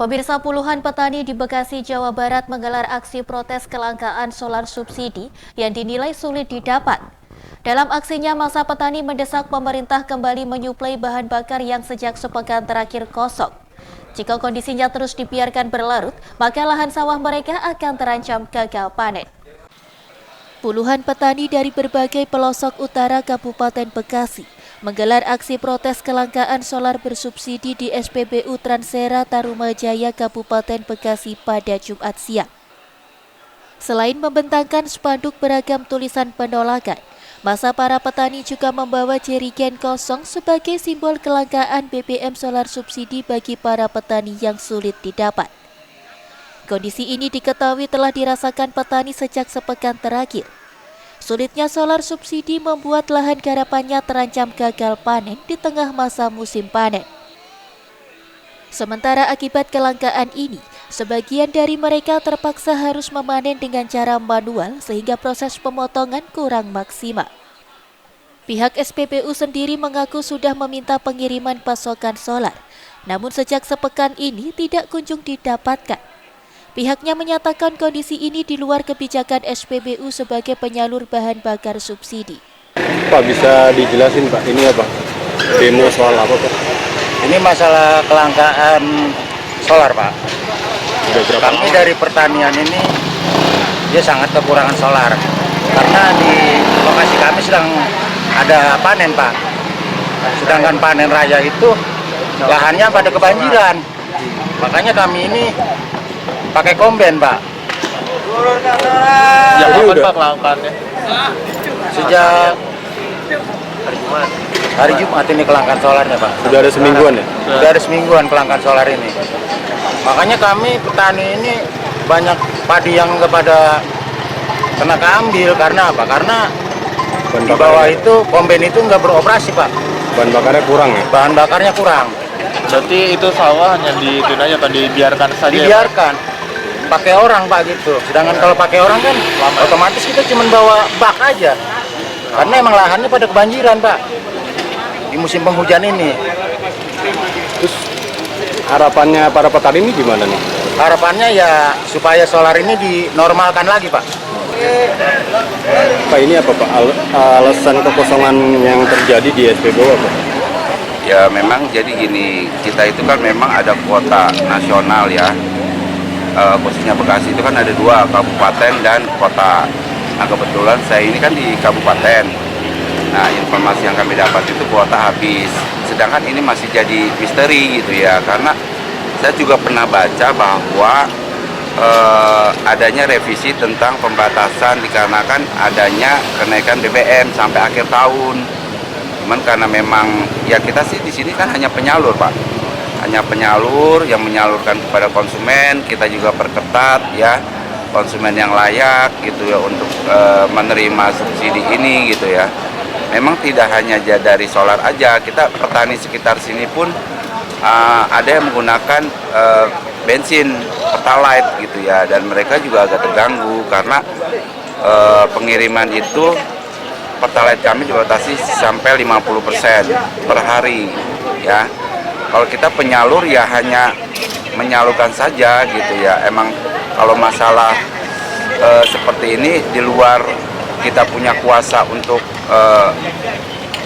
Pemirsa, puluhan petani di Bekasi, Jawa Barat menggelar aksi protes kelangkaan solar subsidi yang dinilai sulit didapat. Dalam aksinya, masa petani mendesak pemerintah kembali menyuplai bahan bakar yang sejak sepekan terakhir kosong. Jika kondisinya terus dibiarkan berlarut, maka lahan sawah mereka akan terancam gagal panen. Puluhan petani dari berbagai pelosok utara Kabupaten Bekasi menggelar aksi protes kelangkaan solar bersubsidi di SPBU Transera Tarumajaya Kabupaten Bekasi pada Jumat siang. Selain membentangkan spanduk beragam tulisan penolakan, masa para petani juga membawa jerigen kosong sebagai simbol kelangkaan BBM solar subsidi bagi para petani yang sulit didapat. Kondisi ini diketahui telah dirasakan petani sejak sepekan terakhir. Sulitnya solar subsidi membuat lahan garapannya terancam gagal panen di tengah masa musim panen. Sementara akibat kelangkaan ini, sebagian dari mereka terpaksa harus memanen dengan cara manual sehingga proses pemotongan kurang maksimal. Pihak SPBU sendiri mengaku sudah meminta pengiriman pasokan solar, namun sejak sepekan ini tidak kunjung didapatkan. Pihaknya menyatakan kondisi ini di luar kebijakan SPBU sebagai penyalur bahan bakar subsidi. Pak, bisa dijelasin Pak, ini apa? Demo soal apa Pak? Ini masalah kelangkaan solar Pak. Kami dari pertanian ini dia sangat kekurangan solar. Karena di lokasi kami sedang ada panen Pak. Sedangkan panen raya itu lahannya pada kebanjiran. Makanya kami ini pakai komben Pak. Ya, kapan Pak kelangkaannya? Sejak hari Jumat ini kelangkaan solarnya Pak. Sudah ada semingguan ya? Sudah ada semingguan kelangkaan solar ini. Makanya kami petani ini banyak padi yang kepada kena keambil. Karena apa? Karena di bawah itu komben itu nggak beroperasi Pak. Bahan bakarnya kurang ya? Bahan bakarnya kurang. Berarti itu sawah hanya dibiarkan saja? Dibiarkan. Pakai orang Pak gitu. Sedangkan kalau pakai orang kan otomatis kita cuma bawa bak aja. Karena emang lahannya pada kebanjiran Pak di musim penghujan ini. Terus harapannya para petani ini gimana nih? Harapannya ya supaya solar ini dinormalkan lagi Pak. Pak, ini apa Pak? Alasan kekosongan yang terjadi di SPBU apa? Ya memang jadi gini, kita itu kan memang ada kuota nasional ya, khususnya Bekasi itu kan ada 2, kabupaten dan kota. Nah kebetulan saya ini kan di kabupaten. Nah informasi yang kami dapat itu kuota habis, sedangkan ini masih jadi misteri gitu ya, karena saya juga pernah baca bahwa adanya revisi tentang pembatasan dikarenakan adanya kenaikan BBM sampai akhir tahun. Cuman karena memang ya kita sih di sini kan hanya penyalur Pak, hanya penyalur yang menyalurkan kepada konsumen. Kita juga perketat ya konsumen yang layak gitu ya untuk menerima subsidi ini gitu ya. Memang tidak hanya dari solar aja, kita petani sekitar sini pun ada yang menggunakan bensin pertalite gitu ya, dan mereka juga agak terganggu karena pengiriman itu pertalite kami dibatasi sampai 50% per hari ya. Kalau kita penyalur ya hanya menyalurkan saja gitu ya. Emang kalau masalah seperti ini di luar kita punya kuasa untuk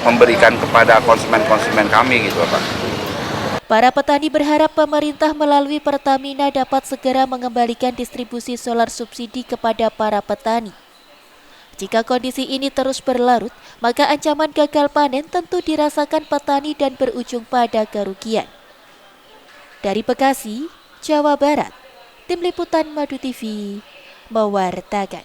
memberikan kepada konsumen-konsumen kami gitu Pak. Para petani berharap pemerintah melalui Pertamina dapat segera mengembalikan distribusi solar subsidi kepada para petani. Jika kondisi ini terus berlarut, maka ancaman gagal panen tentu dirasakan petani dan berujung pada kerugian. Dari Bekasi, Jawa Barat, Tim Liputan Madu TV mewartakan.